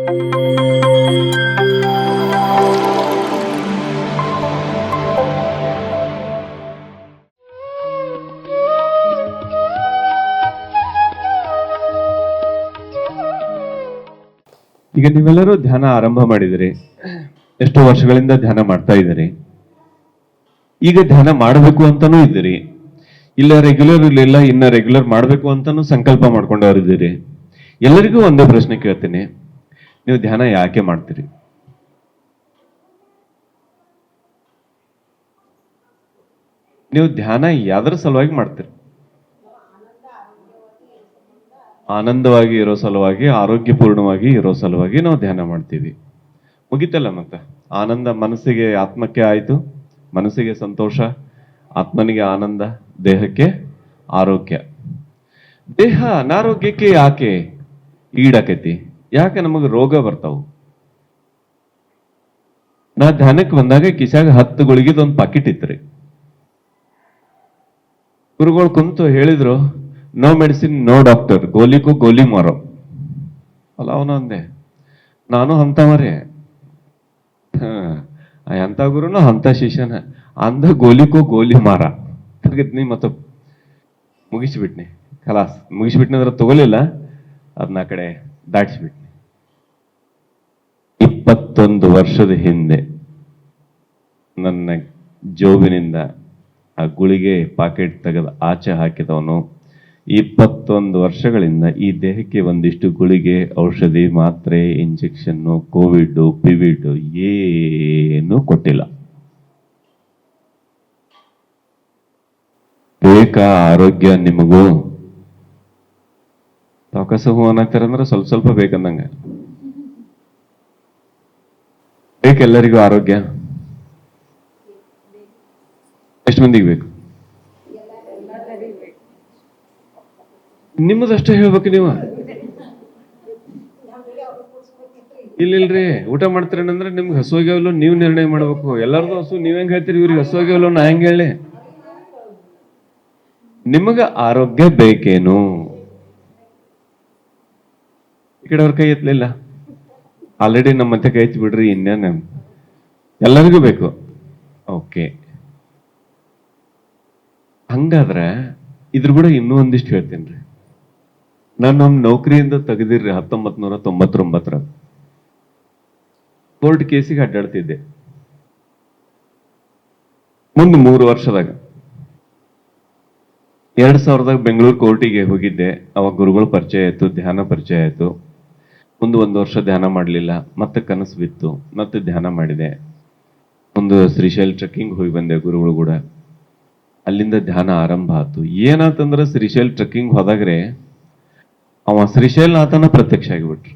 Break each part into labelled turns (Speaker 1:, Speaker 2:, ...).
Speaker 1: ಈಗ ನೀವೆಲ್ಲರೂ ಧ್ಯಾನ ಆರಂಭ ಮಾಡಿದಿರಿ, ಎಷ್ಟೋ ವರ್ಷಗಳಿಂದ ಧ್ಯಾನ ಮಾಡ್ತಾ ಇದ್ದೀರಿ. ಈಗ ಧ್ಯಾನ ಮಾಡಬೇಕು ಅಂತಾನೂ ಇದ್ದೀರಿ, ಇಲ್ಲ ರೆಗ್ಯುಲರ್ ಇಲ್ಲ ಇನ್ನ ರೆಗ್ಯುಲರ್ ಮಾಡಬೇಕು ಅಂತಾನೂ ಸಂಕಲ್ಪ ಮಾಡ್ಕೊಂಡವರಿದ್ದೀರಿ. ಎಲ್ಲರಿಗೂ ಒಂದೇ ಪ್ರಶ್ನೆ ಕೇಳ್ತೀನಿ, ನೀವು ಧ್ಯಾನ ಯಾಕೆ ಮಾಡ್ತೀರಿ? ನೀವು ಧ್ಯಾನ ಯಾವ್ದ್ರ ಸಲುವಾಗಿ ಮಾಡ್ತೀರಿ? ಆನಂದವಾಗಿ ಇರೋ ಸಲುವಾಗಿ, ಆರೋಗ್ಯಪೂರ್ಣವಾಗಿ ಇರೋ ಸಲುವಾಗಿ ನಾವು ಧ್ಯಾನ ಮಾಡ್ತೀವಿ. ಮುಗಿತಲ್ಲ ಮತ್ತೆ. ಆನಂದ ಮನಸ್ಸಿಗೆ, ಆತ್ಮಕ್ಕೆ ಆಯ್ತು, ಮನಸ್ಸಿಗೆ ಸಂತೋಷ, ಆತ್ಮನಿಗೆ ಆನಂದ, ದೇಹಕ್ಕೆ ಆರೋಗ್ಯ. ದೇಹ ಅನಾರೋಗ್ಯಕ್ಕೆ ಯಾಕೆ ಈಡಾಕೈತಿ? ಯಾಕೆ ನಮಗೆ ರೋಗ ಬರ್ತಾವು? ನಾ ಧ್ಯಾನಕ್ಕೆ ಬಂದಾಗ ಕಿಸಾಗ 10 ಗುಳಿಗಿದೊಂದು ಪಾಕಿಟ್ ಇತ್ರಿ. ಗುರುಗಳು ಕುಂತು ಹೇಳಿದ್ರು, ನೋ ಮೆಡಿಸಿನ್ ನೋ ಡಾಕ್ಟರ್, ಗೋಲಿಗೂ ಗೋಲಿ ಮಾರೋ. ಅಲ್ಲ ಅವನು ಅಂದೆ, ನಾನು ಅಂತವರೇ, ಎಂತ ಗುರುನು ಅಂತ ಶಿಷ್ಯನ ಅಂದ ಗೋಲಿಗೂ ಗೋಲಿ ಮಾರ ನೀ ಮತ್ತ ಮುಗಿಸ್ಬಿಟ್ನಿ. ಖಲಾಸ್ ಮುಗಿಸ್ಬಿಟ್ನಿ ಅಂದ್ರೆ ತಗೋಲಿಲ್ಲ, ಅದನ್ನ ಆ ಕಡೆ ದಾಟಿಸ್ಬಿಟ್ನಿ. 21 ವರ್ಷದ ಹಿಂದೆ ನನ್ನ ಜೋಬಿನಿಂದ ಆ ಗುಳಿಗೆ ಪಾಕೆಟ್ ತೆಗೆದು ಆಚೆ ಹಾಕಿದವನು 21 ವರ್ಷಗಳಿಂದ ಈ ದೇಹಕ್ಕೆ ಒಂದಿಷ್ಟು ಗುಳಿಗೆ, ಔಷಧಿ, ಮಾತ್ರೆ, ಇಂಜೆಕ್ಷನ್ನು, ಕೋವಿಡ್, ಪಿವಿಡ್ ಏನು ಕೊಟ್ಟಿಲ್ಲ. ಬೇಕಾ ಆರೋಗ್ಯ ನಿಮಗೂ? ಅವಕಾಶ ಹೂ ಅನ್ನಕ್ತಾರಂದ್ರೆ ಸ್ವಲ್ಪ ಸ್ವಲ್ಪ ಬೇಕಂದಂಗ. ಬೇಕೆಲ್ಲರಿಗೂ ಆರೋಗ್ಯ? ಎಷ್ಟು ಮಂದಿಗೆ ಬೇಕು? ನಿಮ್ಮದಷ್ಟೇ ಹೇಳ್ಬೇಕು ನೀವು. ಇಲ್ಲಿಲ್ರಿ, ಊಟ ಮಾಡ್ತೀರೇನಂದ್ರೆ ನಿಮ್ಗೆ ಹಸುವಾಗ್ಯಾವಲ್ಲೋ ನೀವು ನಿರ್ಣಯ ಮಾಡ್ಬೇಕು. ಎಲ್ಲಾರ್ದು ಹಸು ನೀವ್ ಹೆಂಗ್ ಹೇಳ್ತೀರಿ, ಇವ್ರಿಗೆ ಹಸುವಾಗ್ಯಾವಲ್ಲೋ ನಾ ಹೆಂಗ್ ಹೇಳಿ? ನಿಮಗ ಆರೋಗ್ಯ ಬೇಕೇನು? ಈ ಕಡೆ ಅವ್ರ ಕೈ ಎತ್ತಲಿಲ್ಲ. ಆಲ್ರೆಡಿ ನಮ್ಮ ಮತ್ತೆ ಕೈ ಎತ್ತಿ ಬಿಡ್ರಿ, ಇನ್ನೇನು ಎಲ್ಲರಿಗೂ ಬೇಕು. ಓಕೆ, ಹಂಗಾದ್ರೆ ಇದ್ರ ಕೂಡ ಇನ್ನೂ ಒಂದಿಷ್ಟು ಹೇಳ್ತೀನಿ. ನಾನು ನಮ್ಮ ನೌಕರಿಯಿಂದ ತೆಗೆದಿರ್ರಿ 1999 ಕೋರ್ಟ್ ಕೇಸಿಗೆ ಅಡ್ಡಾಡ್ತಿದ್ದೆ. ಮುಂದೆ 3 ವರ್ಷದಾಗ 2000ದಾಗ ಬೆಂಗಳೂರು ಕೋರ್ಟಿಗೆ ಹೋಗಿದ್ದೆ. ಅವಾಗ ಗುರುಗಳು ಪರಿಚಯ ಆಯ್ತು, ಧ್ಯಾನ ಪರಿಚಯ ಆಯ್ತು. ಮುಂದೆ 1 ವರ್ಷ ಧ್ಯಾನ ಮಾಡಲಿಲ್ಲ, ಮತ್ತೆ ಕನಸು ಬಿತ್ತು, ಮತ್ತೆ ಧ್ಯಾನ ಮಾಡಿದೆ. ಒಂದು ಶ್ರೀಶೈಲ್ ಟ್ರೆಕ್ಕಿಂಗ್ ಹೋಗಿ ಬಂದೆ ಗುರುಗಳು ಕೂಡ. ಅಲ್ಲಿಂದ ಧ್ಯಾನ ಆರಂಭ ಆಯ್ತು. ಏನಾತಂದ್ರೆ ಶ್ರೀಶೈಲ್ ಟ್ರೆಕ್ಕಿಂಗ್ ಹೋದಾಗ್ರೆ ಅವ ಶ್ರೀಶೈಲ್ನಾಥನ ಪ್ರತ್ಯಕ್ಷ ಆಗಿಬಿಟ್ರು.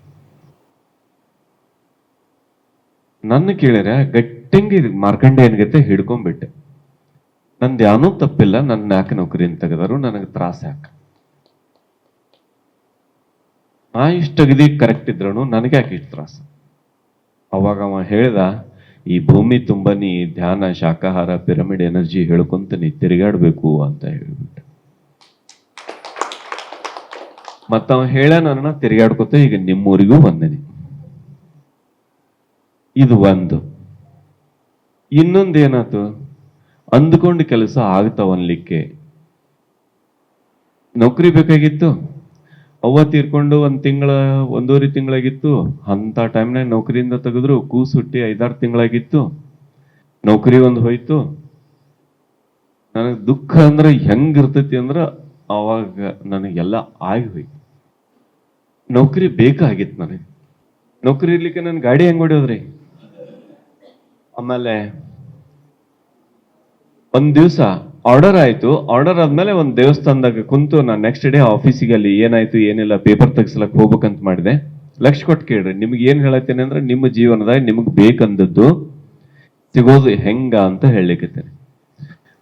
Speaker 1: ನನ್ನ ಕೇಳಿರ ಗಟ್ಟಿಂಗಿ ಮಾರ್ಕಂಡೇಯನ್ ಗತೆ ಹಿಡ್ಕೊಂಡ್ಬಿಟ್ಟೆ. ನಂದು ಯಾನೂ ತಪ್ಪಿಲ್ಲ, ನನ್ನ ಯಾಕೆ ನೌಕರಿಯನ್ನು ತೆಗೆದರು, ನನಗೆ ತ್ರಾಸ ಯಾಕೆ? ನಾ ಇಷ್ಟು ಅಗದಿ ಕರೆಕ್ಟ್ ಇದ್ರೂ ನನಗೆ ಯಾಕೆ ಇಷ್ಟು ತ್ರಾಸ? ಅವಾಗ ಅವ ಹೇಳ್ದ, ಈ ಭೂಮಿ ತುಂಬ ನೀ ಧ್ಯಾನ, ಶಾಕಾಹಾರ, ಪಿರಮಿಡ್ ಎನರ್ಜಿ ಹೇಳ್ಕೊಂತ ನೀ ತಿರುಗಾಡ್ಬೇಕು ಅಂತ ಹೇಳ್ಬಿಟ್ಟೆ. ಮತ್ತ ಅವ ಹೇಳ ನನ್ನ ತಿರುಗಾಡ್ಕೊತ ಈಗ ನಿಮ್ಮೂರಿಗೂ ಬಂದೇನಿ. ಇದು ಒಂದು. ಇನ್ನೊಂದೇನಾತು, ಅಂದ್ಕೊಂಡು ಕೆಲಸ ಆಗ್ತಾವನ್ಲಿಕ್ಕೆ ನೌಕರಿ ಬೇಕಾಗಿತ್ತು. ಅವ್ವ ತೀರ್ಕೊಂಡು 1 ತಿಂಗಳ 1.5 ತಿಂಗಳಾಗಿತ್ತು. ಅಂತ ಟೈಮ್ನಾಗ ನೌಕರಿಯಿಂದ ತೆಗೆದ್ರು. ಕೂಸು ಹುಟ್ಟಿ 5-6 ತಿಂಗಳಾಗಿತ್ತು. ನೌಕರಿ ಒಂದು ಹೋಯ್ತು. ನನಗೆ ದುಃಖ ಅಂದ್ರೆ ಹೆಂಗಿರ್ತೈತಿ ಅಂದ್ರ ಅವಾಗ ನನಗೆಲ್ಲ ಆಗಿ ಹೋಯ್ತು. ನೌಕರಿ ಬೇಕಾಗಿತ್ತು ನನಗೆ. ನೌಕರಿ ಇರ್ಲಿಕ್ಕೆ ನನ್ನ ಗಾಡಿ ಹೆಂಗ್ ಹೊಡೆಯೋದ್ರಿ? ಆಮೇಲೆ ಒಂದ್ ದಿವಸ ಆರ್ಡರ್ ಆಯ್ತು. ಆರ್ಡರ್ ಆದ್ಮೇಲೆ ಒಂದ್ ದೇವಸ್ಥಾನದಾಗ ಕುಂತು ನಾನು ನೆಕ್ಸ್ಟ್ ಡೇ ಆಫೀಸಿಗೆ ಅಲ್ಲಿ ಏನಾಯ್ತು ಏನಿಲ್ಲ ಪೇಪರ್ ತೆಗ್ಸಲಕ್ ಹೋಗ್ಬೇಕಂತ ಮಾಡಿದೆ. ಲಕ್ಷ ಕೊಟ್ಟು ಕೇಳ್ರಿ, ನಿಮ್ಗೆ ಏನ್ ಹೇಳತ್ತೇನೆ ಅಂದ್ರೆ ನಿಮ್ಮ ಜೀವನದಾಗ ನಿಮಗ್ ಬೇಕಂದದ್ದು ಸಿಗೋದು ಹೆಂಗ ಅಂತ ಹೇಳಲಿಕ್ಕತ್ತೇನೆ.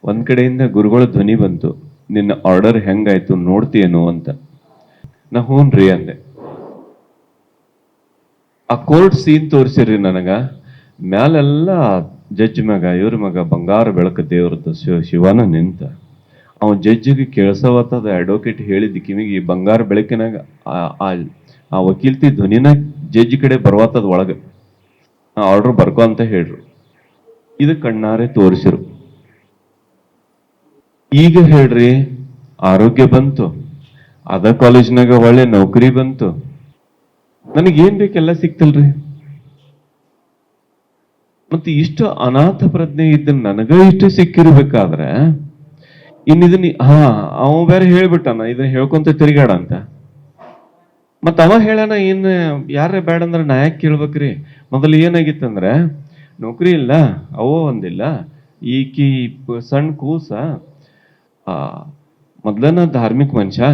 Speaker 1: ಒಂದ್ ಕಡೆಯಿಂದ ಗುರುಗಳ ಧ್ವನಿ ಬಂತು, ನಿನ್ನ ಆರ್ಡರ್ ಹೆಂಗಾಯ್ತು ನೋಡ್ತೀಯೇನು ಅಂತ. ನಾ ಹೂನ್ರಿ ಅಂದೆ. ಆ ಕೋರ್ಟ್ ಸೀನ್ ತೋರಿಸಿರ್ರಿ ನನಗ. ಮ್ಯಾಲೆಲ್ಲ ಜಡ್ಜ್ ಮಗ, ಇವ್ರ ಮಗ, ಬಂಗಾರ ಬೆಳಕ ದೇವ್ರದ್ದು ಶಿವನ ನಿಂತ. ಅವನ್ ಜಡ್ಜಿಗೆ ಕೇಳಿಸವತ್ತದ ಅಡ್ವೊಕೇಟ್ ಹೇಳಿದ ಕಿವಿಗೆ ಬಂಗಾರ ಬೆಳಕಿನಾಗ ಆ ವಕೀಲ್ತಿ ಧ್ವನಿನ ಜಡ್ಜ್ ಕಡೆ ಬರುವತ್ತದ ಒಳಗೆ ಆರ್ಡರ್ ಬರ್ಕೊ ಅಂತ ಹೇಳ್ರು. ಇದು ಕಣ್ಣಾರೆ ತೋರಿಸಿರು. ಈಗ ಹೇಳ್ರಿ, ಆರೋಗ್ಯ ಬಂತು, ಅದ ಕಾಲೇಜ್ನಾಗ ಒಳ್ಳೆ ನೌಕರಿ ಬಂತು, ನನಗೇನ್ ಬೇಕೆಲ್ಲ ಸಿಕ್ತಲ್ರಿ. ಮತ್ತೆ ಇಷ್ಟು ಅನಾಥ ಪ್ರಜ್ಞೆ ಇದ್ದ ನನಗ ಇಷ್ಟು ಸಿಕ್ಕಿರ್ಬೇಕಾದ್ರೆ ಇನ್ನಿದನ್ನ ಅವ ಬೇರೆ ಹೇಳ್ಬಿಟ್ಟಾನ ಇದನ್ನ ಹೇಳ್ಕೊಂತ ತಿರುಗಾಡ ಅಂತ. ಮತ್ತ ಅವ ಹೇಳಾನ, ಇನ್ ಯಾರೇ ಬೇಡ ಅಂದ್ರ ನಾ ಯಾಕೆ ಕೇಳ್ಬೇಕ್ರಿ? ಮೊದಲು ಏನಾಗಿತ್ತಂದ್ರ ನೌಕರಿ ಇಲ್ಲ, ಅವೋ ಒಂದಿಲ್ಲ, ಈಕಿ ಸಣ್ಣ ಕೂಸ, ಮೊದ್ಲನ ಧಾರ್ಮಿಕ ಮನುಷ್ಯ,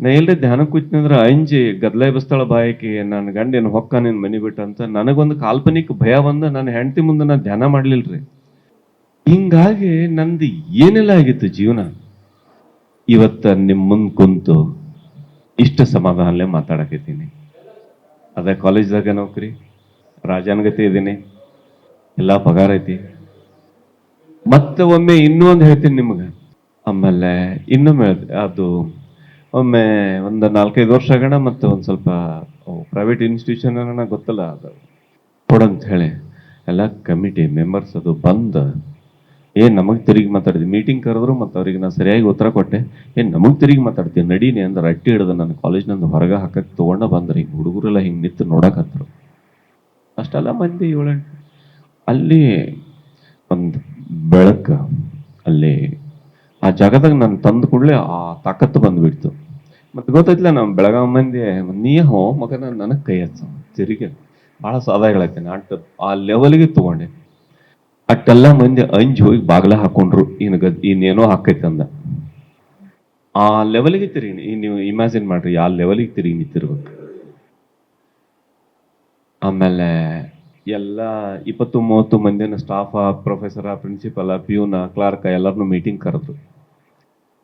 Speaker 1: ನಾ ಎಲ್ರಿ ಧ್ಯಾನ ಕೂತ್ನಂದ್ರ ಅಂಜಿ ಗದ್ಲ ಬಸ್ತಾಳ ಬಾಯಕಿ, ನನ್ನ ಗಂಡ ಏನು ಹೊಕ್ಕ ನಿನ್ ಮನಿ ಬಿಟ್ಟ ಅಂತ ನನಗೊಂದು ಕಾಲ್ಪನಿಕ ಭಯ ಬಂದ ನನ್ನ ಹೆಂಡತಿ ಮುಂದೆ ನಾ ಧ್ಯಾನ ಮಾಡ್ಲಿಲ್ರಿ. ಹಿಂಗಾಗಿ ನಂದು ಏನೆಲ್ಲ ಆಗಿತ್ತು ಜೀವನ. ಇವತ್ತ ನಿಮ್ ಮುಂದ್ ಕುಂತು ಇಷ್ಟ ಸಮಾಧಾನಲ್ಲೇ ಮಾತಾಡಕತ್ತೀನಿ. ಅದೇ ಕಾಲೇಜ್ದಾಗ ನೌಕರಿ, ರಾಜಾನುಗತಿ ಇದೀನಿ, ಎಲ್ಲಾ ಪಗಾರ ಐತಿ. ಮತ್ತೆ ಒಮ್ಮೆ ಇನ್ನೂ ಒಂದು ಹೇಳ್ತೀನಿ ನಿಮ್ಗೆ. ಆಮೇಲೆ ಇನ್ನೊಮ್ಮೆ ಅದು ಒಮ್ಮೆ ಒಂದು 4-5 ವರ್ಷ ಆಗೋಣ, ಮತ್ತೆ ಒಂದ್ ಸ್ವಲ್ಪ ಪ್ರೈವೇಟ್ ಇನ್ಸ್ಟಿಟ್ಯೂಷನ್ ಗೊತ್ತಲ್ಲ ಅದು ಕೊಡಂತ ಹೇಳಿ ಎಲ್ಲ ಕಮಿಟಿ ಮೆಂಬರ್ಸ್ ಅದು ಬಂದ ನಮಗ್ ತಿರುಗಿ ಮಾತಾಡಿದ್ವಿ. ಮೀಟಿಂಗ್ ಕರೆದ್ರು, ಮತ್ತೆ ಅವ್ರಿಗೆ ನಾ ಸರಿಯಾಗಿ ಉತ್ತರ ಕೊಟ್ಟೆ. ನಮಗ್ ತಿರುಗಿ ಮಾತಾಡ್ತೀನಿ ನಡೀನಿ ಅಂದ್ರೆ ಅಟ್ಟಿ ಹಿಡ್ದು ನನ್ನ ಕಾಲೇಜ್ನಂದು ಹೊರಗೆ ಹಾಕಕ್ ತಗೊಂಡ ಬಂದ್ರಿ. ಹುಡುಗರೆಲ್ಲ ಹಿಂಗ್ ನಿಂತು ನೋಡಕತ್ರು. ಅಷ್ಟೆಲ್ಲ ಮಂದಿ 7-8 ಅಲ್ಲಿ ಒಂದು ಬೆಳಕ, ಅಲ್ಲಿ ಆ ಜಾಗದಾಗ ನಾನು ತಂದು ಕೂಡಲೇ ಆ ತಾಕತ್ತು ಬಂದ್ಬಿಡ್ತು. ಮತ್ತೆ ಗೊತ್ತೈತಿಲ್ಲ, ನಾವು ಬೆಳಗಾವ್ ಮಂದಿ ನೀ ಹೋ ಮಗನ ನನಗ್ ಕೈ ಹಚ್ಚ ತಿರುಗಿ ಬಹಳ ಸಾದ ಹೇಳತ್ತೇನೆ. ಆ ಲೆವೆಲ್ಗೆ ತಗೊಂಡೆ. ಅಟ್ಟೆಲ್ಲ ಮಂದಿ ಅಂಜ್ ಹೋಗಿ ಬಾಗ್ಲ ಹಾಕೊಂಡ್ರು, ಇನ್ನೇನೋ ಹಾಕೈತೆ ಅಂದ. ಆ ಲೆವೆಲ್ಗೆ ತಿರುಗಿ ನೀವು ಇಮ್ಯಾಜಿನ್ ಮಾಡ್ರಿ, ಆ ಲೆವೆಲ್ಗೆ ತಿರುಗಿ ನಿಂತಿರ್ಬೇಕು. ಆಮೇಲೆ ಎಲ್ಲ 20-30 ಮಂದಿನ ಸ್ಟಾಫ, ಪ್ರೊಫೆಸರ, ಪ್ರಿನ್ಸಿಪಲ, ಪ್ಯೂನ, ಕ್ಲಾರ್ಕ ಎಲ್ಲರನ್ನು ಮೀಟಿಂಗ್ ಕರೆದ್ರು.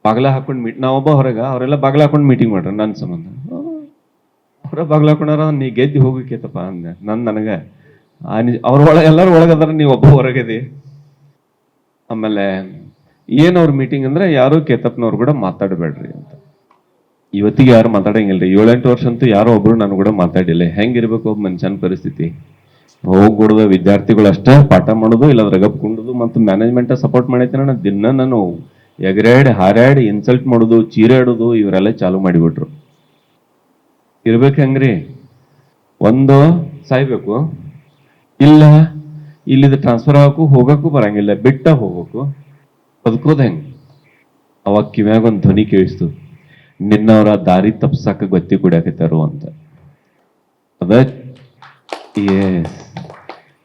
Speaker 1: ಬಾಗ್ಲ ಹಾಕೊಂಡು ನಾವೊಬ್ಬ ಹೊರಗ, ಅವರೆಲ್ಲ ಬಾಗ್ಲ ಹಾಕೊಂಡು ಮೀಟಿಂಗ್ ಮಾಡ್ರ ನನ್ನ ಸಂಬಂಧ. ಹೊರ ಬಾಗ್ಲ ಹಾಕೊಂಡಾರ, ನೀ ಗೆದ್ದು ಹೋಗಬೇಕೇತಪ್ಪ ಅಂದೆ. ನನಗೆ ಅವ್ರ ಒಳಗೆ ಎಲ್ಲರೂ ಒಳಗದಾರ, ನೀವು ಒಬ್ಬ ಹೊರಗದಿ. ಆಮೇಲೆ ಅವ್ರ ಮೀಟಿಂಗ್ ಅಂದ್ರೆ ಯಾರು ಕೇತಪ್ಪನವ್ರು ಕೂಡ ಮಾತಾಡಬೇಡ್ರಿ ಅಂತ. ಇವತ್ತಿಗೆ ಯಾರು ಮಾತಾಡಂಗಿಲ್ರಿ. 7-8 ವರ್ಷ ಅಂತೂ ಯಾರೋ ಒಬ್ರು ನಾನು ಕೂಡ ಮಾತಾಡಿಲ್ಲ. ಹೆಂಗಿರ್ಬೇಕು ಒಬ್ಬ ಮನುಷ್ಯನ ಪರಿಸ್ಥಿತಿ? ಹೋಗ್ಬಿಡುದ ವಿದ್ಯಾರ್ಥಿಗಳು ಅಷ್ಟೇ ಪಾಠ ಮಾಡೋದು, ಇಲ್ಲಾಂದ್ರೆ ಗಪ್ ಕುಂಡುದು, ಮತ್ತು ಮ್ಯಾನೇಜ್ಮೆಂಟ್ ಸಪೋರ್ಟ್ ಮಾಡೈತೆ. ದಿನ ನಾನು ಎಗರಾಡಿ ಹಾರಾಡಿ ಇನ್ಸಲ್ಟ್ ಮಾಡೋದು, ಚೀರಾಡೋದು ಇವರೆಲ್ಲ ಚಾಲು ಮಾಡಿಬಿಟ್ರು. ಇರ್ಬೇಕು ಹೆಂಗ್ರಿ? ಒಂದು ಸಾಯ್ಬೇಕು, ಇಲ್ಲ ಇಲ್ಲಿದ ಟ್ರಾನ್ಸ್ಫರ್ ಆಗಕ್ಕೂ ಹೋಗಕ್ಕೂ ಬರಂಗಿಲ್ಲ, ಬಿಟ್ಟ ಹೋಗ್ಬೇಕು, ಬದುಕೋದು ಹೆಂಗ್? ಅವಾಗ ಕಿವ್ಯಾಗ ಒಂದು ಧ್ವನಿ ಕೇಳಿಸ್ತು, ನಿನ್ನವರ ದಾರಿ ತಪ್ಸಕ್ಕ ಗೊತ್ತಿ ಕುಡಿಯಾಕತ್ತಾರು ಅಂತ. ಅದ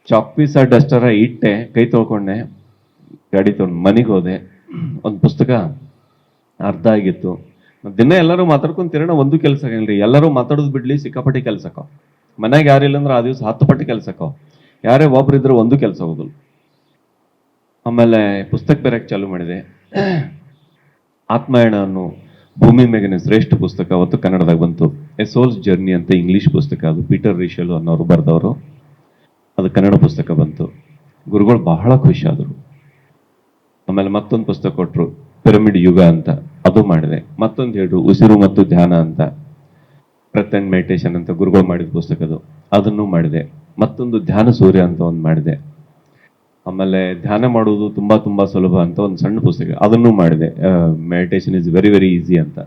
Speaker 1: ಚಾಕ್ ಪೀಸ್ ಡಸ್ಟರ ಇಟ್ಟೆ, ಕೈ ತೊಳ್ಕೊಂಡೆ, ಗಾಡಿ ತೊಗೊಂಡು ಮನೆಗೆ ಹೋದೆ. ಒಂದು ಪುಸ್ತಕ ಅರ್ಧ ಆಗಿತ್ತು. ದಿನ ಎಲ್ಲರೂ ಮಾತಾಡ್ಕೊಂತಿರೋಣ, ಒಂದು ಕೆಲಸ ಆಗಲ್ರಿ. ಎಲ್ಲರೂ ಮಾತಾಡೋದು ಬಿಡ್ಲಿ, ಸಿಕ್ಕಾಪಟ್ಟಿ ಕೆಲ್ಸಕ್ಕ. ಮನ್ಯಾಗ ಯಾರಿಲ್ಲ ಅಂದ್ರೆ ಆ ದಿವಸ 10 ಪಟ್ಟಿ ಕೆಲ್ಸಕ್ಕ. ಯಾರೇ ಒಬ್ರಿದ್ರು ಒಂದು ಕೆಲಸ ಹೋಗುದಿಲ್ಲ. ಆಮೇಲೆ ಪುಸ್ತಕ ಬೇರೆಕ್ ಚಾಲು ಮಾಡಿದೆ. ಆತ್ಮಾಯಣ ಅನ್ನೋ ಭೂಮಿ ಮೇಗಿನ ಶ್ರೇಷ್ಠ ಪುಸ್ತಕ ಅವತ್ತು ಕನ್ನಡದಾಗ ಬಂತು. ಎ ಸೋಲ್ಸ್ ಜರ್ನಿ ಅಂತ ಇಂಗ್ಲಿಷ್ ಪುಸ್ತಕ, ಅದು ಪೀಟರ್ ರಿಷೆಲ್ ಅನ್ನೋರು ಬರ್ದವರು. ಅದು ಕನ್ನಡ ಪುಸ್ತಕ ಬಂತು. ಗುರುಗಳು ಬಹಳ ಖುಷಿ ಆದರು. ಆಮೇಲೆ ಮತ್ತೊಂದು ಪುಸ್ತಕ ಕೊಟ್ರು, ಪಿರಮಿಡ್ ಯುಗ ಅಂತ, ಅದು ಮಾಡಿದೆ. ಮತ್ತೊಂದು ಹೇಳ್ರು, ಉಸಿರು ಮತ್ತು ಧ್ಯಾನ ಅಂತ, ಬ್ರೆತ್ ಅಂಡ್ ಮೆಡಿಟೇಷನ್ ಅಂತ ಗುರುಗಳು ಮಾಡಿದ ಪುಸ್ತಕದು, ಅದನ್ನು ಮಾಡಿದೆ. ಮತ್ತೊಂದು ಧ್ಯಾನ ಸೂರ್ಯ ಅಂತ ಒಂದು ಮಾಡಿದೆ. ಆಮೇಲೆ ಧ್ಯಾನ ಮಾಡುವುದು ತುಂಬಾ ತುಂಬಾ ಸುಲಭ ಅಂತ ಒಂದು ಸಣ್ಣ ಪುಸ್ತಕ, ಅದನ್ನು ಮಾಡಿದೆ. Meditation is very very easy ಅಂತ.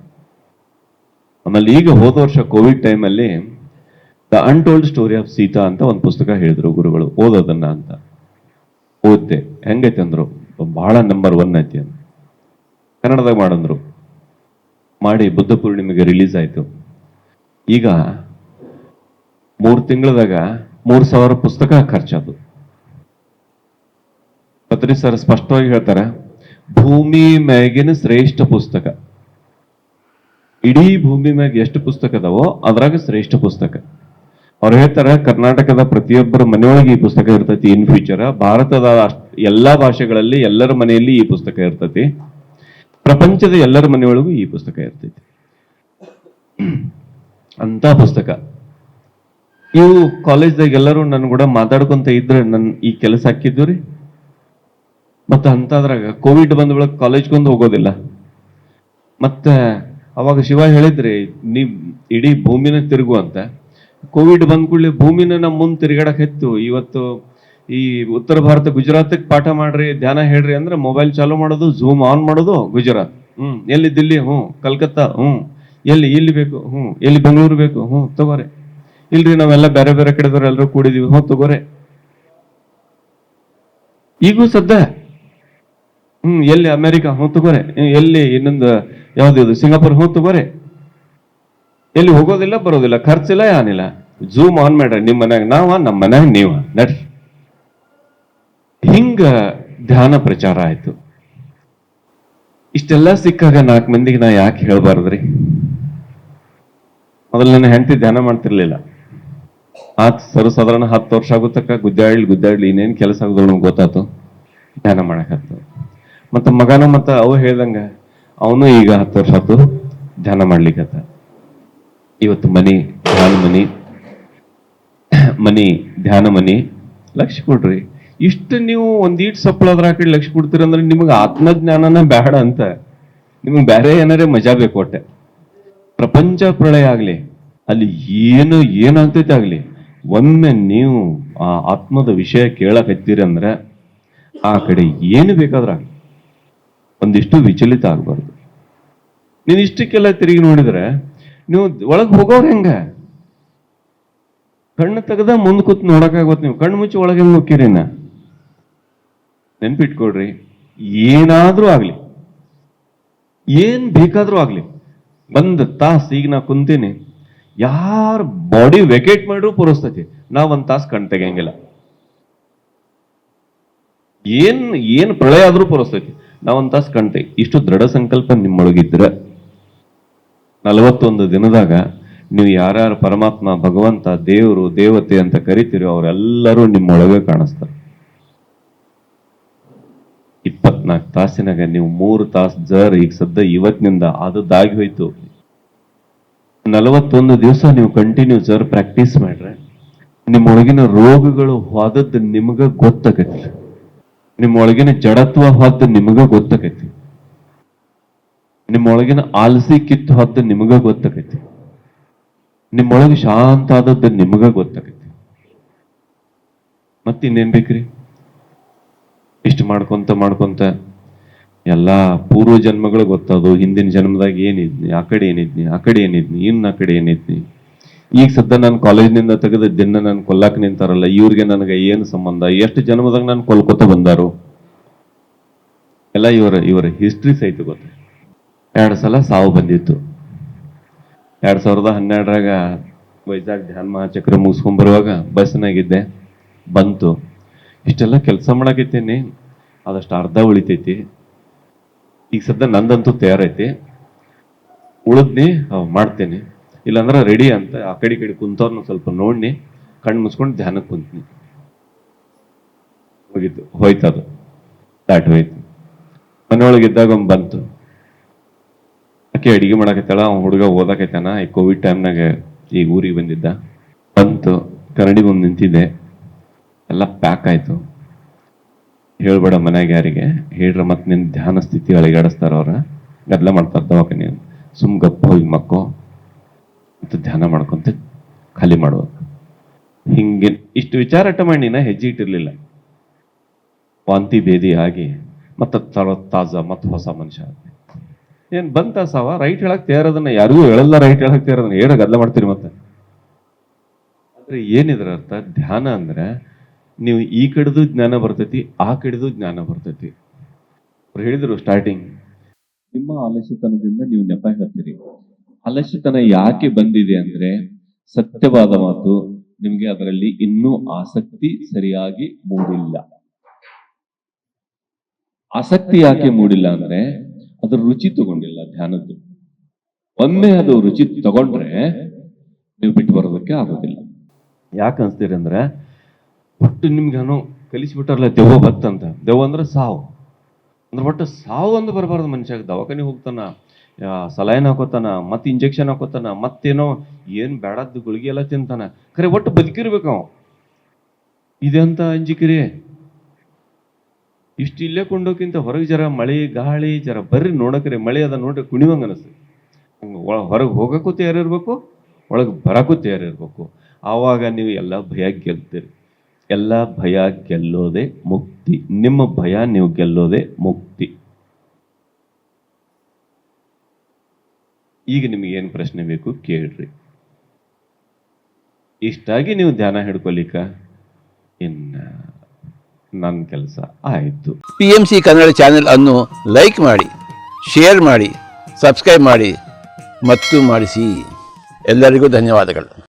Speaker 1: ಆಮೇಲೆ ಈಗ ಹೋದ ವರ್ಷ ಕೋವಿಡ್ ಟೈಮಲ್ಲಿ the untold story of Sita ಅಂತ ಒಂದು ಪುಸ್ತಕ ಹೇಳಿದ್ರು ಗುರುಗಳು, ಓದೋದನ್ನ ಅಂತ. ಓದ್ದೆ. ಹೆಂಗೈತೆ ಅಂದ್ರು, ಬಹಳ ನಂಬರ್ 1 ಐತಿ ಅಂತ. ಕನ್ನಡದಾಗ ಮಾಡಂದ್ರು. ಮಾಡಿ ಬುದ್ಧ ಪೂರ್ಣಿಮೆಗೆ ರಿಲೀಸ್ ಆಯ್ತು. ಈಗ 3 ತಿಂಗಳದಾಗ 3,000 ಪುಸ್ತಕ ಖರ್ಚಾದು. ಪತ್ರಿ ಸರ್ ಸ್ಪಷ್ಟವಾಗಿ ಹೇಳ್ತಾರೆ, ಭೂಮಿ ಮ್ಯಾಗಿನ ಶ್ರೇಷ್ಠ ಪುಸ್ತಕ. ಇಡೀ ಭೂಮಿ ಮ್ಯಾಗ ಎಷ್ಟು ಪುಸ್ತಕ ಅದಾವೋ ಅದ್ರಾಗ ಶ್ರೇಷ್ಠ ಪುಸ್ತಕ. ಅವ್ರು ಹೇಳ್ತಾರೆ, ಕರ್ನಾಟಕದ ಪ್ರತಿಯೊಬ್ಬರ ಮನೆಯೊಳಗೆ ಈ ಪುಸ್ತಕ ಇರ್ತೈತಿ. ಇನ್ ಫ್ಯೂಚರ್ ಭಾರತದ ಎಲ್ಲಾ ಭಾಷೆಗಳಲ್ಲಿ ಎಲ್ಲರ ಮನೆಯಲ್ಲಿ ಈ ಪುಸ್ತಕ ಇರ್ತೈತಿ. ಪ್ರಪಂಚದ ಎಲ್ಲರ ಮನೆಯೊಳಗೂ ಈ ಪುಸ್ತಕ ಇರ್ತೈತಿ. ಅಂತ ಪುಸ್ತಕ. ಇವು ಕಾಲೇಜ್ದಾಗ ಎಲ್ಲರೂ ನನ್ ಕೂಡ ಮಾತಾಡ್ಕೊಂತ ಇದ್ರೆ ಈ ಕೆಲಸ ಹಾಕಿದ್ದು ರೀ. ಮತ್ತೆ ಅಂತದ್ರಾಗ ಕೋವಿಡ್ ಬಂದ ಬಳಿಕ ಕಾಲೇಜ್ಗೊಂದು ಹೋಗೋದಿಲ್ಲ. ಮತ್ತೆ ಅವಾಗ ಶಿವ ಹೇಳಿದ್ರಿ, ನೀವ್ ಇಡೀ ಭೂಮಿನ ತಿರುಗು ಅಂತ. ಕೋವಿಡ್ ಬಂದ್ ಕೂಡಲೇ ಭೂಮಿನ ನಮ್ಮ ಮುಂದೆ ತಿರುಗಾಡಕ್ ಹೆತ್ತು. ಇವತ್ತು ಈ ಉತ್ತರ ಭಾರತ ಗುಜರಾತ್ಗೆ ಪಾಠ ಮಾಡ್ರಿ, ಧ್ಯಾನ ಹೇಳ್ರಿ ಅಂದ್ರೆ ಮೊಬೈಲ್ ಚಾಲೂ ಮಾಡೋದು, ಝೂಮ್ ಆನ್ ಮಾಡೋದು, ಗುಜರಾತ್. ಎಲ್ಲಿ ದಿಲ್ಲಿ, ಕಲ್ಕತ್ತಾ, ಎಲ್ಲಿ ಇಲ್ಲಿ ಬೇಕು, ಎಲ್ಲಿ ಬೆಂಗಳೂರು ಬೇಕು, ತಗೋರೆ. ಇಲ್ರಿ ನಾವೆಲ್ಲ ಬೇರೆ ಬೇರೆ ಕಡೆದವ್ರು ಎಲ್ಲರೂ ಕೂಡಿದೀವಿ, ತಗೋರೆ. ಈಗೂ ಸದ್ದ ಎಲ್ಲಿ ಅಮೆರಿಕ, ತಗೋರೆ. ಎಲ್ಲಿ ಇನ್ನೊಂದು ಯಾವ್ದು ಸಿಂಗಾಪುರ್, ತಗೋರೆ. ಎಲ್ಲಿ ಹೋಗೋದಿಲ್ಲ, ಬರೋದಿಲ್ಲ, ಖರ್ಚಿಲ್ಲ, ಏನಿಲ್ಲ. ಝೂಮ್ ಆನ್ ಮಾಡ್ರಿ, ನಿಮ್ ಮನ್ಯಾಗ ನಾವ, ನಮ್ಮ ಮನ್ಯಾಗ ನೀವ, ನಡ್ರಿ. ಹಿಂಗ ಧ್ಯಾನ ಪ್ರಚಾರ ಆಯ್ತು. ಇಷ್ಟೆಲ್ಲ ಸಿಕ್ಕಾಗ 4 ಮಂದಿಗೆ ನಾ ಯಾಕೆ ಹೇಳ್ಬಾರ್ದ್ರಿ? ಮೊದಲು ನನ್ನ ಹೆಂಡತಿ ಧ್ಯಾನ ಮಾಡ್ತಿರ್ಲಿಲ್ಲ. ಸಾಧಾರಣ 10 ವರ್ಷ ಆಗುತ್ತಕ್ಕ ಗುದ್ದಾಡ್ಲಿ ಇನ್ನೇನ್ ಕೆಲಸ ಆಗುದಿಲ್ಲ ನಮ್ಗೆ ಗೊತ್ತಾತು, ಧ್ಯಾನ ಮಾಡಕತ್ತು. ಮತ್ತ ಮಗನ ಅವು ಹೇಳ್ದಂಗ ಅವನು ಈಗ 10 ವರ್ಷ ಆತು ಧ್ಯಾನ ಮಾಡ್ಲಿಕ್ಕತ್ತ. ಇವತ್ತು ಮನಿ ಧ್ಯಾನ ಮನಿ. ಲಕ್ಷ ಕೊಡ್ರಿ. ಇಷ್ಟು ನೀವು ಒಂದೀಟ್ ಸಪ್ಪಳದ್ರ ಆ ಕಡೆ ಲಕ್ಷ ಕೊಡ್ತೀರಂದ್ರೆ ನಿಮಗೆ ಆತ್ಮಜ್ಞಾನನ ಬೇಡ ಅಂತ, ನಿಮ್ಗೆ ಬೇರೆ ಏನಾರೇ ಮಜಾ ಬೇಕು. ಒಟ್ಟೆ ಪ್ರಪಂಚ ಪ್ರಳಯ ಆಗ್ಲಿ, ಅಲ್ಲಿ ಏನಾಗ್ತೈತೆ ಆಗ್ಲಿ, ಒಮ್ಮೆ ನೀವು ಆ ಆತ್ಮದ ವಿಷಯ ಕೇಳಕ್ ಹತ್ತೀರಿ ಅಂದ್ರೆ ಆ ಕಡೆ ಏನು ಬೇಕಾದ್ರಾಗ್ಲಿ ಒಂದಿಷ್ಟು ವಿಚಲಿತ ಆಗ್ಬಾರ್ದು. ನೀನ್ ಇಷ್ಟಕ್ಕೆಲ್ಲ ತಿರುಗಿ ನೋಡಿದ್ರೆ ನೀವು ಒಳಗ್ ಹೋಗೋರ್ ಹೆಂಗ? ಕಣ್ಣು ತೆಗೆದ ಮುಂದ್ ಕೂತ್ ನೋಡಕ್ಕಾಗತ್. ನೀವು ಕಣ್ಣು ಮುಚ್ಚಿ ಒಳಗೆ ಹೋಗ್ತೀರಿ. ನೆನ್ಪಿಟ್ಕೊಡ್ರಿ, ಏನಾದ್ರೂ ಆಗ್ಲಿ, ಏನ್ ಬೇಕಾದ್ರೂ ಆಗ್ಲಿ, 1 ತಾಸು ಈಗ ನಾ ಕುಂತೀನಿ, ಯಾರ ಬಾಡಿ ವೆಕೇಟ್ ಮಾಡ್ರೂ ಪೂರೈಸ್ತೈತಿ, ನಾ 1 ತಾಸು ಕಣ್ ತೆಗೆಯಂಗಿಲ್ಲ. ಏನ್ ಪ್ರಳಯ ಆದ್ರೂ ಪೂರೈಸ್ತೈತಿ, ನಾ 1 ತಾಸು ಕಣ್ತೆ. ಇಷ್ಟು ದೃಢ ಸಂಕಲ್ಪ ನಿಮ್ಮೊಳಗಿದ್ರ 41 ದಿನದಾಗ ನೀವು ಯಾರ್ಯಾರು ಪರಮಾತ್ಮ, ಭಗವಂತ, ದೇವರು, ದೇವತೆ ಅಂತ ಕರಿತೀರೋ ಅವರೆಲ್ಲರೂ ನಿಮ್ಮೊಳಗೆ ಕಾಣಿಸ್ತಾರೆ. 24 ತಾಸಿನಾಗ ನೀವು 3 ತಾಸು ಜರ್ ಈಗ ಸದ್ದ ಇವತ್ತಿನಿಂದ ಆದದ್ದಾಗಿ ಹೋಯ್ತು. 41 ದಿವಸ ನೀವು ಕಂಟಿನ್ಯೂ ಜರ್ ಪ್ರಾಕ್ಟೀಸ್ ಮಾಡ್ರೆ ನಿಮ್ಮೊಳಗಿನ ರೋಗಗಳು ಹೋದದ್ದು ನಿಮಗ ಗೊತ್ತಾಗೈತಿ. ನಿಮ್ಮೊಳಗಿನ ಜಡತ್ವ ಹೋದ ನಿಮಗ ಗೊತ್ತಾಗೈತಿ. ನಿಮ್ಮೊಳಗಿನ ಆಲಸಿ ಕಿತ್ತು ಹೋದ ನಿಮಗ ಗೊತ್ತಾಗೈತಿ. ನಿಮ್ಮೊಳಗೆ ಶಾಂತ ಆದದ್ದು ನಿಮಗ ಗೊತ್ತಾಗೈತಿ. ಮತ್ತಿನ್ನೇನ್ ಬೇಕ್ರಿ? ಇಷ್ಟು ಮಾಡ್ಕೊಂತ ಎಲ್ಲಾ ಪೂರ್ವ ಜನ್ಮಗಳು ಗೊತ್ತದು. ಹಿಂದಿನ ಜನ್ಮದಾಗ ಏನಿದ್ನಿ, ಆ ಕಡೆ ಏನಿದ್ನಿ, ಇನ್ನು ಆ ಕಡೆ ಏನಿದ್ನಿ. ಈಗ ಸದ್ದ ನಾನು ಕಾಲೇಜ್ನಿಂದ ತೆಗೆದ ದಿನ ನಾನು ಕೊಲ್ಲಾಕ್ ನಿಂತಾರಲ್ಲ, ಇವ್ರಿಗೆ ನನಗೆ ಏನು ಸಂಬಂಧ? ಎಷ್ಟು ಜನ್ಮದಾಗ ನಾನು ಕೊಲ್ಕೊತ ಬಂದಾರು? ಎಲ್ಲ ಇವರ ಹಿಸ್ಟ್ರಿ ಸಹಿತ ಗೊತ್ತ. 2 ಸಲ ಸಾವು ಬಂದಿತ್ತು. 2012ರಾಗ ವೈಜಾಗ್ ಧ್ಯಾನ ಮಹಾಚಕ್ರ ಮುಗಿಸ್ಕೊಂಡ್ ಬರುವಾಗ ಬಸ್ನಾಗಿದ್ದೆ, ಬಂತು. ಇಷ್ಟೆಲ್ಲ ಕೆಲಸ ಮಾಡಾಕೈತೇನಿ, ಅದಷ್ಟು ಅರ್ಧ ಉಳಿತೈತಿ. ಈಗ ಸದ್ದ ನಂದಂತೂ ತಯಾರೈತಿ, ಉಳಿದ್ನಿ ಮಾಡ್ತೇನೆ, ಇಲ್ಲಾಂದ್ರೆ ರೆಡಿ ಅಂತ ಆ ಕಡೆ ಕುಂತವ್ರನ್ನ ಸ್ವಲ್ಪ ನೋಡ್ನಿ, ಕಣ್ಣು ಮುಚ್ಕೊಂಡು ಧ್ಯಾನಕ್ಕೆ ಕುಂತೀನಿ. ಹೋಗಿತ್ತು, ಹೋಯ್ತದು, ದಾಟಿ ಹೋಯ್ತು. ಮನೆಯೊಳಗಿದ್ದಾಗ ಒಮ್ಮೆ ಬಂತು, ಆಕೆ ಅಡಿಗೆ ಮಾಡಾಕತ್ತಾಳ, ಅವ್ನ ಹುಡುಗ ಓದಾಕೈತಾನ. ಈ ಕೋವಿಡ್ ಟೈಮ್ನಾಗ ಈಗ ಊರಿಗೆ ಬಂದಿದ್ದ. ಬಂತು, ಕರಡಿ ಮುಂದೆ ನಿಂತಿದ್ದೆ, ಎಲ್ಲ ಪ್ಯಾಕ್ ಆಯ್ತು. ಹೇಳ್ಬೇಡ ಮನ್ಯಾಗ ಯಾರಿಗೆ ಹೇಳ್ರ, ಮತ್ತೆ ನಿನ್ ಧ್ಯಾನ ಸ್ಥಿತಿ ಅಳಿಗಾಡಿಸ್ತಾರ, ಅವ್ರ ಗದ್ಲ ಮಾಡ್ತಾರ ದವಾಖಾನೆ. ಸುಮ್ ಗಪ್ಪ ಹೋಗಿ ಮಕ್ಕೋ ಅಂತ ಧ್ಯಾನ ಮಾಡ್ಕೊಂತ ಖಾಲಿ ಮಾಡುವ. ಹಿಂಗೆ ಇಷ್ಟು ವಿಚಾರ ಮಾಡಿ ನಾ ಹೆಜ್ಜೆ ಇಟ್ಟಿರ್ಲಿಲ್ಲ. ವಾಂತಿ ಭೇದಿ ಆಗಿ ಮತ್ತ ತಾಜಾ ಮತ್ತ ಹೊಸ ಮನುಷ್ಯ. ಏನ್ ಬಂತ ಸಾವ ರೈಟ್ ಹೇಳಕ್ ತಯಾರದನ್ನ, ಯಾರಿಗೂ ಹೇಳಲ್ಲ ರೈಟ್ ಹೇಳಕ್ ತಯಾರದನ್ನ, ಏನ ಗದ್ಲ ಮಾಡ್ತೀರಿ ಮತ್ತೆ? ಅಂದ್ರೆ ಏನಿದ್ರ ಅರ್ಥ? ಧ್ಯಾನ ಅಂದ್ರೆ ನೀವು ಈ ಕಡೆದು ಜ್ಞಾನ ಬರ್ತೈತಿ, ಆ ಕಡೆದು ಜ್ಞಾನ ಬರ್ತೈತಿ. ಅವ್ರು ಹೇಳಿದ್ರು ಸ್ಟಾರ್ಟಿಂಗ್, ನಿಮ್ಮ ಆಲಸ್ಯತನದಿಂದ ನೀವು ನೆಪ ಹೇಳ್ತೀರಿ. ಆಲಸ್ಯತನ ಯಾಕೆ ಬಂದಿದೆ ಅಂದ್ರೆ ಸತ್ಯವಾದ ಮಾತು, ನಿಮ್ಗೆ ಅದರಲ್ಲಿ ಇನ್ನೂ ಆಸಕ್ತಿ ಸರಿಯಾಗಿ ಮೂಡಿಲ್ಲ. ಆಸಕ್ತಿ ಯಾಕೆ ಮೂಡಿಲ್ಲ ಅಂದ್ರೆ ಅದ್ರ ರುಚಿ ತಗೊಂಡಿಲ್ಲ ಧ್ಯಾನದ್ದು. ಒಮ್ಮೆ ಅದು ರುಚಿ ತಗೊಂಡ್ರೆ ನೀವು ಬಿಟ್ಟು ಬರೋದಕ್ಕೆ ಆಗೋದಿಲ್ಲ. ಯಾಕೆ ಅನ್ಸ್ತೀರಿ ಅಂದ್ರೆ ಒಟ್ಟು ನಿಮ್ಗೇನೋ ಕಲಿಸ್ಬಿಟ್ಟಾರಲ್ಲ ದೆವ್ವ ಬತ್ತಂತ. ದೆವ್ವ ಅಂದ್ರೆ ಸಾವು ಅಂದ್ರೆ ಒಟ್ಟು ಸಾವು ಒಂದು ಬರಬಾರ್ದು ಮನುಷ್ಯಾಗ. ದವಾಖಾನೆ ಹೋಗ್ತಾನ, ಸಲೈನ್ ಹಾಕೋತಾನ, ಮತ್ತೆ ಇಂಜೆಕ್ಷನ್ ಹಾಕೋತಾನ, ಮತ್ತೇನೋ ಏನ್ ಬೇಡದ್ದು ಗುಳಿಗೆ ಎಲ್ಲ ತಿಂತಾನ, ಖರೆ ಒಟ್ಟು ಬದುಕಿರ್ಬೇಕು ಅವ. ಇದೆಂತ ಅಂಜಿಕಿರಿ? ಇಷ್ಟು ಇಲ್ಲೇ ಕೊಂಡೋಕ್ಕಿಂತ ಹೊರಗೆ ಜರ ಮಳೆ ಗಾಳಿ ಜರ ಬರ್ರಿ ನೋಡಕ್ರಿ, ಮಳೆ ಅದ ನೋಡ್ರಿ ಕುಣಿವಂಗ ಅನಿಸ್ತದೆ. ಹೊರಗೆ ಹೋಗಕ್ಕೂ ತಯಾರಿರ್ಬೇಕು, ಒಳಗೆ ಬರಕ್ಕೂ ತಯಾರಿರ್ಬೇಕು. ಆವಾಗ ನೀವು ಎಲ್ಲ ಭಯ ಗೆಲ್ತೀರಿ. ಎಲ್ಲ ಭಯ ಗೆಲ್ಲೋದೇ ಮುಕ್ತಿ. ನಿಮ್ಮ ಭಯ ನೀವು ಗೆಲ್ಲೋದೇ ಮುಕ್ತಿ. ಈಗ ನಿಮಗೇನು ಪ್ರಶ್ನೆ ಬೇಕು ಕೇಳ್ರಿ. ಇಷ್ಟಾಗಿ ನೀವು ಧ್ಯಾನ ಹಿಡ್ಕೊಲಿಕ್ಕ ಇನ್ನ ನನ್ನ ಕೆಲಸ ಆಯಿತು.
Speaker 2: PMC ಕನ್ನಡ ಚಾನೆಲ್ ಅನ್ನು ಲೈಕ್ ಮಾಡಿ, ಶೇರ್ ಮಾಡಿ, ಸಬ್ಸ್ಕ್ರೈಬ್ ಮಾಡಿ ಮತ್ತು ಮಾಡಿಸಿ. ಎಲ್ಲರಿಗೂ ಧನ್ಯವಾದಗಳು.